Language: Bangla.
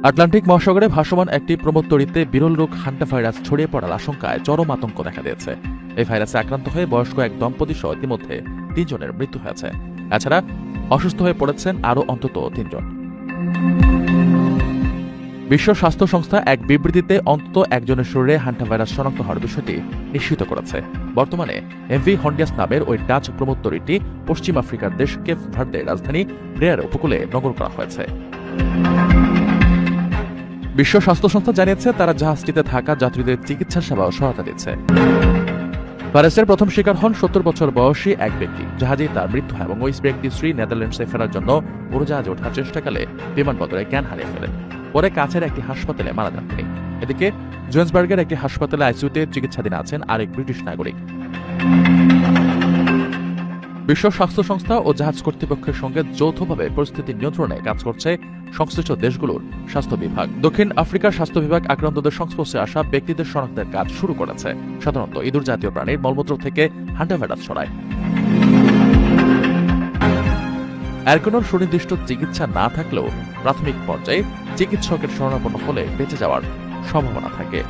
আটলান্টিক মহাসাগরে ভাসমান একটি প্রমোত্তরিতে বিরল রোগ হান্টাভাইরাস ছড়িয়ে পড়ার আশঙ্কায় চরম আতঙ্ক দেখা দিয়েছে। এই ভাইরাসে আক্রান্ত হয়ে বয়স্ক এক দম্পতি সহ ইতিমধ্যে 3 জনের মৃত্যু হয়েছে। এছাড়া অসুস্থ হয়ে পড়েছেন আরও অন্তত 3 জন। বিশ্ব স্বাস্থ্য সংস্থা এক বিবৃতিতে অন্তত একজনের শরীরে হান্টাভাইরাস শনাক্ত হওয়ার বিষয়টি নিশ্চিত করেছে। বর্তমানে এমভি হন্ডিয়াস নামের ওই ডাচ প্রমোত্তরিটি পশ্চিম আফ্রিকার দেশ কেপ ভার্দের রাজধানী প্রেয়ার উপকূলে নগর করা হয়েছে। বিশ্ব স্বাস্থ্য সংস্থা জানিয়েছে তারা জাহাজটিতে থাকা যাত্রীদের চিকিৎসা সেবা ও সহায়তা দিচ্ছে। ভাইরাসের প্রথম শিকার হন 70 বছর বয়সী এক ব্যক্তি। জাহাজে তার মৃত্যু হয় এবং ওই ব্যক্তির স্ত্রী নেদারল্যান্ডসে ফেরার জন্য উড়োজাহাজে ওঠার চেষ্টাকালে বিমানবন্দরে জ্ঞান হারিয়ে ফেলেন। পরে কাছের একটি হাসপাতালে মারা যান তিনি। এদিকে জোহান্সবার্গের একটি হাসপাতালে আইসিইউতে চিকিৎসাধীন আছেন আরেক ব্রিটিশ নাগরিক। বিশ্ব স্বাস্থ্য সংস্থা ও জাহাজ কর্তৃপক্ষের সঙ্গে যৌথভাবে পরিস্থিতি নিয়ন্ত্রণে কাজ করছে সংশ্লিষ্ট দেশগুলোর স্বাস্থ্য বিভাগ। দক্ষিণ আফ্রিকার স্বাস্থ্য বিভাগ আক্রান্তদের সংস্পর্শে আসা ব্যক্তিদের শনাক্তের কাজ শুরু করেছে। সাধারণত ইঁদুর জাতীয় প্রাণীর মলমূত্র থেকে হান্টাভাইরাস ছড়ায়। এর কোনো সুনির্দিষ্ট চিকিৎসা না থাকলেও প্রাথমিক পর্যায়ে চিকিৎসকের শরণাপন্ন হলে বেঁচে যাওয়ার সম্ভাবনা থাকে।